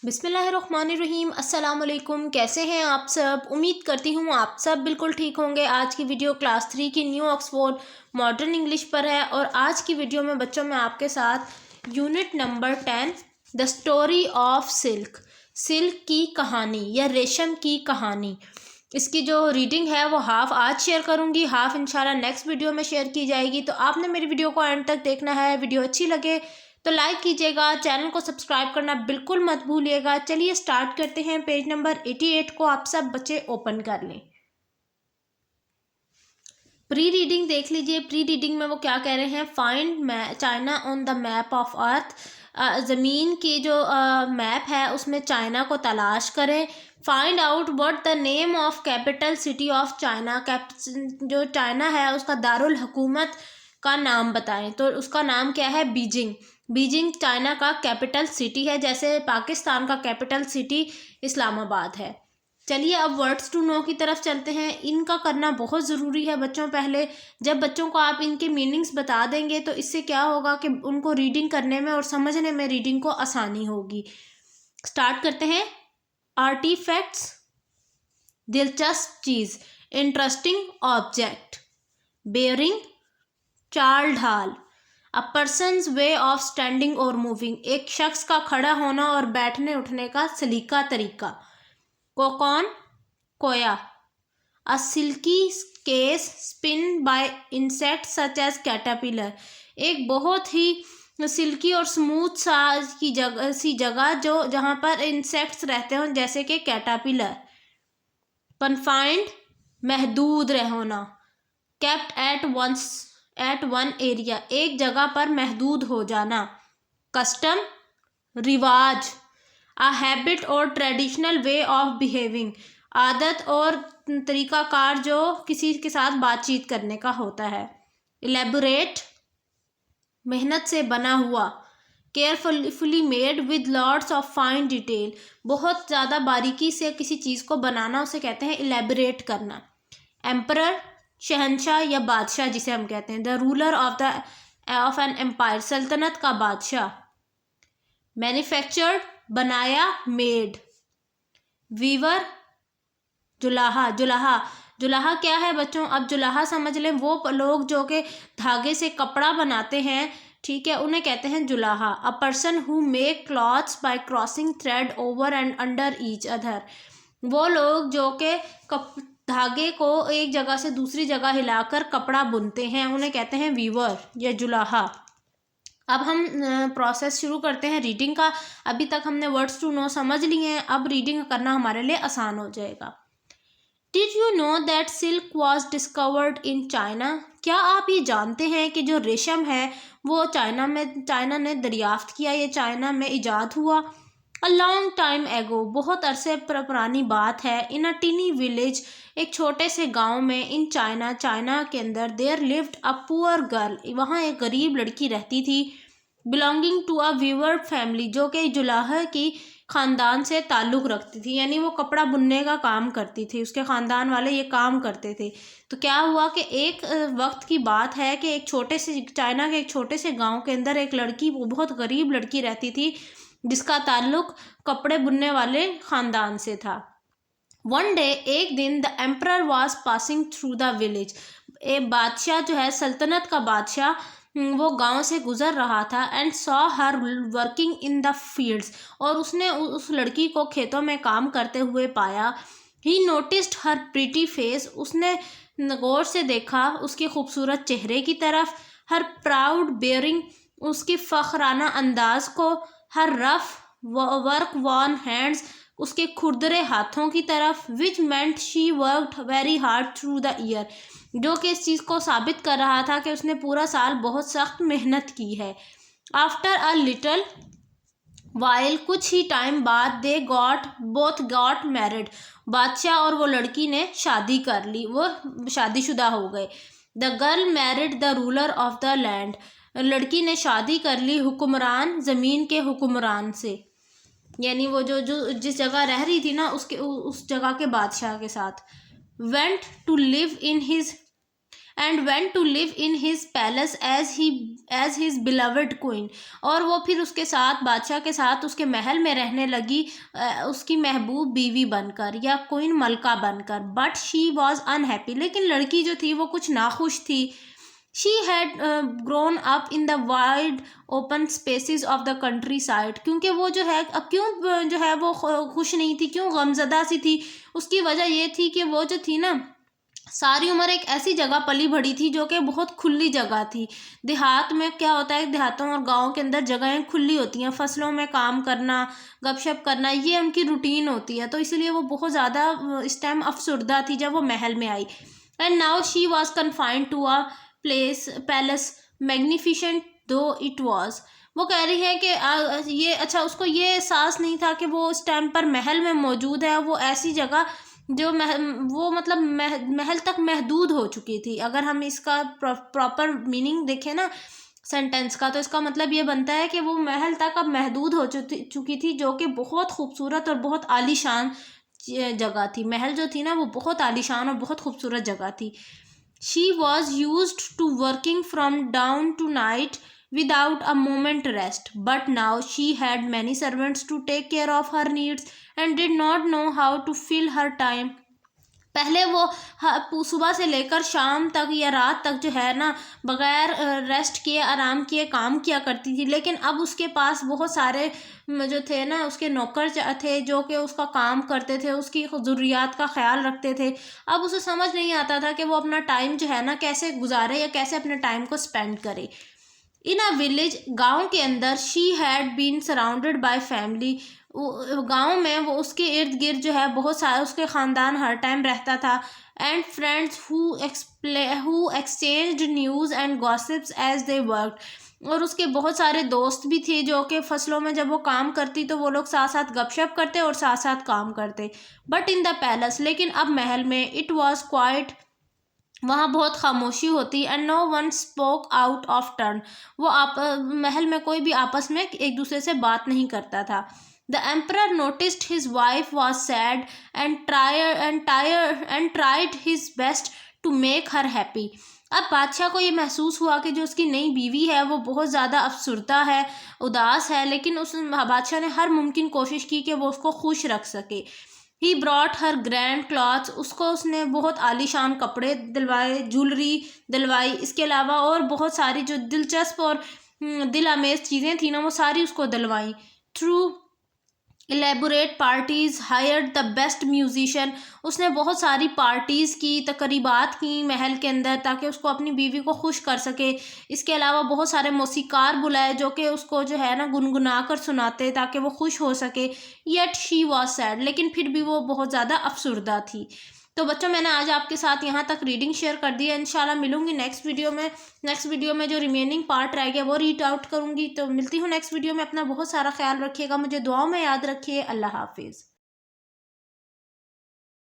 بسم اللہ الرحمن الرحیم۔ السلام علیکم، کیسے ہیں آپ سب؟ امید کرتی ہوں آپ سب بالکل ٹھیک ہوں گے۔ آج کی ویڈیو کلاس 3 کی نیو آکسفورڈ ماڈرن انگلش پر ہے، اور آج کی ویڈیو میں بچوں میں آپ کے ساتھ unit number 10 the story of silk, silk کی کہانی یا ریشم کی کہانی، اس کی جو ریڈنگ ہے وہ ہاف آج شیئر کروں گی، ہاف انشاءاللہ نیکسٹ ویڈیو میں شیئر کی جائے گی۔ تو آپ نے میری ویڈیو کو اینڈ تک دیکھنا ہے۔ ویڈیو اچھی لگے تو لائک کیجیے گا، چینل کو سبسکرائب کرنا بالکل مت بھولیے گا۔ چلیے سٹارٹ کرتے ہیں۔ پیج نمبر 88 کو آپ سب بچے اوپن کر لیں۔ پری ریڈنگ دیکھ لیجئے۔ پری ریڈنگ میں وہ کیا کہہ رہے ہیں؟ Find China on the map of earth, زمین کی جو میپ ہے اس میں چائنا کو تلاش کریں۔ Find out what the name of capital city of China, جو چائنا ہے اس کا دارالحکومت کا نام بتائیں۔ تو اس کا نام کیا ہے؟ بیجنگ۔ بیجنگ چائنا کا کیپٹل سٹی ہے، جیسے پاکستان کا کیپٹل سٹی اسلام آباد ہے۔ چلیے اب ورڈز ٹو نو کی طرف چلتے ہیں۔ ان کا کرنا بہت ضروری ہے بچوں۔ پہلے جب بچوں کو آپ ان کے میننگز بتا دیں گے تو اس سے کیا ہوگا کہ ان کو ریڈنگ کرنے میں اور سمجھنے میں ریڈنگ کو آسانی ہوگی۔ سٹارٹ کرتے ہیں۔ آرٹی فیکٹس، دلچسپ چیز، انٹرسٹنگ آبجیکٹ، بیئرنگ، چال ڈھال، A person's way of standing or moving، ایک شخص کا کھڑا ہونا اور بیٹھنے اٹھنے کا سلیقہ طریقہ۔ Cocoon, Koya. A silky case spun by insects such as caterpillar، ایک بہت ہی سلکی اور سموتھ سی جگہ جہاں پر انسیکٹس رہتے ہوں جیسے کہ کیٹاپیلر۔ Confined، محدود ہونا۔ Kept at one area، ایک جگہ پر محدود ہو جانا۔ کسٹم، رواج۔ A habit or traditional way of behaving، عادت اور طریقہ کار جو کسی کے ساتھ بات چیت کرنے کا ہوتا ہے۔ Elaborate، محنت سے بنا ہوا۔ Carefully made with lots of fine detail، بہت زیادہ باریکی سے کسی چیز کو بنانا اسے کہتے ہیں elaborate کرنا۔ Emperor، شہنشاہ یا بادشاہ جسے ہم کہتے ہیں۔ The ruler of an empire, سلطنت کا بادشاہ۔ مینوفیکچرڈ، بنایا، میڈ۔ ویور، جلاحا۔ جلاحا کیا ہے بچوں؟ اب جلاحا سمجھ لیں، وہ لوگ جو کہ دھاگے سے کپڑا بناتے ہیں، ٹھیک ہے، انہیں کہتے ہیں جلاحا۔ A person who make cloths by crossing thread over and under each other، وہ لوگ جو کہ دھاگے کو ایک جگہ سے دوسری جگہ ہلا کر کپڑا بنتے ہیں، انہیں کہتے ہیں ویور یا جلاحا۔ اب ہم پروسیس شروع کرتے ہیں ریڈنگ کا۔ ابھی تک ہم نے ورڈز ٹو نو سمجھ لیے ہیں، اب ریڈنگ کرنا ہمارے لیے آسان ہو جائے گا۔ Did you know that silk was discovered in China؟ کیا آپ یہ جانتے ہیں کہ جو ریشم ہے وہ چائنا نے دریافت کیا، یہ چائنا میں ایجاد ہوا۔ A long time ago، بہت عرصے پرانی بات ہے۔ In a teeny village، ایک چھوٹے سے گاؤں میں۔ In China، چائنا کے اندر۔ There lived a poor girl، وہاں ایک غریب لڑکی رہتی تھی۔ Belonging to a weaver family، جو کہ جلاحا کی خاندان سے تعلق رکھتی تھی، یعنی وہ کپڑا بننے کا کام کرتی تھی، اس کے خاندان والے یہ کام کرتے تھے۔ تو کیا ہوا کہ ایک وقت کی بات ہے کہ چائنا کے ایک چھوٹے سے گاؤں کے اندر ایک لڑکی، وہ بہت غریب لڑکی رہتی تھی جس کا تعلق کپڑے بننے والے خاندان سے تھا۔ One day، ایک دن، the emperor was passing through the village، ایک بادشاہ جو ہے، سلطنت کا بادشاہ، وہ گاؤں سے گزر رہا تھا۔ And saw her working in the fields، اور اس نے اس لڑکی کو کھیتوں میں کام کرتے ہوئے پایا۔ He noticed her pretty face، اس نے غور سے دیکھا اس کے خوبصورت چہرے کی طرف۔ Her proud bearing، اس کی فخرانہ انداز کو۔ Her rough work worn hands، اس کے کھردرے ہاتھوں کی طرف۔ Which meant she worked very hard through the year، جو کہ اس چیز کو ثابت کر رہا تھا کہ اس نے پورا سال بہت سخت محنت کی ہے۔ After a little while، کچھ ہی ٹائم بعد، they both got married، بادشاہ اور وہ لڑکی نے شادی کر لی، وہ شادی شدہ ہو گئے۔ The girl married the ruler of the land، لڑکی نے شادی کر لی حکمران زمین کے حکمران سے، یعنی وہ جو جس جگہ رہ رہی تھی نا اس جگہ کے بادشاہ کے ساتھ۔ Went to live in his and went to live in his palace as his beloved queen. اور وہ پھر اس کے ساتھ بادشاہ کے ساتھ اس کے محل میں رہنے لگی اس کی محبوب بیوی بن کر یا کوئن ملکہ بن کر. but she was unhappy. لیکن لڑکی جو تھی وہ کچھ ناخوش تھی. She had grown up in the wide open spaces of the countryside. کیونکہ وہ جو ہے اب کیوں جو ہے وہ خوش نہیں تھی, کیوں غمزدہ سی تھی؟ اس کی وجہ یہ تھی کہ وہ جو تھی نا ساری عمر ایک ایسی جگہ پلی بڑھی تھی جو کہ بہت کھلی جگہ تھی. دیہات میں کیا ہوتا ہے, دیہاتوں اور گاؤں کے اندر جگہیں کھلی ہوتی ہیں, فصلوں میں کام کرنا, گپ شپ کرنا, یہ ان کی روٹین ہوتی ہے. تو اس لیے وہ بہت زیادہ اس ٹائم افسردہ تھی جب وہ محل میں آئی. And now she was confined to a palace magnificent though it was. وہ کہہ رہی ہے کہ یہ اچھا اس کو یہ احساس نہیں تھا کہ وہ اس ٹائم پر محل میں موجود ہے, وہ ایسی جگہ جو وہ مطلب محل تک محدود ہو چکی تھی. اگر ہم اس کا پراپر میننگ دیکھیں نا سینٹینس کا, تو اس کا مطلب یہ بنتا ہے کہ وہ محل تک اب محدود ہو چکی تھی, جو کہ بہت خوبصورت اور بہت عالی شان جگہ تھی. محل جو تھی نا وہ بہت عالی شان اور بہت خوبصورت جگہ تھی. She was used to working from dawn to night without a moment rest, but now she had many servants to take care of her needs and did not know how to fill her time. پہلے وہ صبح سے لے کر شام تک یا رات تک جو ہے نا بغیر ریسٹ کیے آرام کیے کام کیا کرتی تھی, لیکن اب اس کے پاس بہت سارے جو تھے نا اس کے نوکر تھے جو کہ اس کا کام کرتے تھے, اس کی ضروریات کا خیال رکھتے تھے. اب اسے سمجھ نہیں آتا تھا کہ وہ اپنا ٹائم جو ہے نا کیسے گزارے یا کیسے اپنے ٹائم کو اسپینڈ کرے. ان اے ولیج, گاؤں کے اندر, she had been surrounded by family, گاؤں میں وہ اس کے ارد گرد جو ہے بہت سارا اس کے خاندان ہر ٹائم رہتا تھا. And friends who exchanged news and gossips as they worked. اور اس کے بہت سارے دوست بھی تھے جو کہ فصلوں میں جب وہ کام کرتی تو وہ لوگ ساتھ ساتھ گپ شپ کرتے اور ساتھ ساتھ کام کرتے. بٹ ان دا پیلس, لیکن اب محل میں, اٹ واز کوائٹ, وہاں بہت خاموشی ہوتی. And no one spoke out of turn, وہ محل میں کوئی بھی آپس میں ایک دوسرے سے بات نہیں کرتا تھا. The emperor noticed his wife was sad and tried his best to make her happy. اب بادشاہ کو یہ محسوس ہوا کہ جو اس کی نئی بیوی ہے وہ بہت زیادہ افسردہ ہے, اداس ہے, لیکن اس بادشاہ نے ہر ممکن کوشش کی کہ وہ اس کو خوش رکھ سکے. He brought her grand clothes, اس نے بہت عالی شان کپڑے دلوائے, جولری دلوائی, اس کے علاوہ اور بہت ساری جو دلچسپ اور دل آمیز چیزیں تھیں نا وہ ساری اس کو دلوائیں. Through elaborate parties, hired the best musician, اس نے بہت ساری پارٹیز کی, تقریبات کی محل کے اندر تاکہ اس کو اپنی بیوی کو خوش کر سکے. اس کے علاوہ بہت سارے موسیقار بلائے جو کہ اس کو جو ہے نا گنگنا کر سناتے تاکہ وہ خوش ہو سکے. yet she was sad, لیکن پھر بھی وہ بہت زیادہ افسردہ تھی. تو بچوں میں نے آج آپ کے ساتھ یہاں تک ریڈنگ شیئر کر دی ہے. انشاءاللہ ملوں گی نیکسٹ ویڈیو میں جو ریمیننگ پارٹ رہ گیا وہ ریڈ آؤٹ کروں گی. تو ملتی ہوں نیکسٹ ویڈیو میں. اپنا بہت سارا خیال رکھیے گا, مجھے دعاؤں میں یاد رکھیے. اللہ حافظ.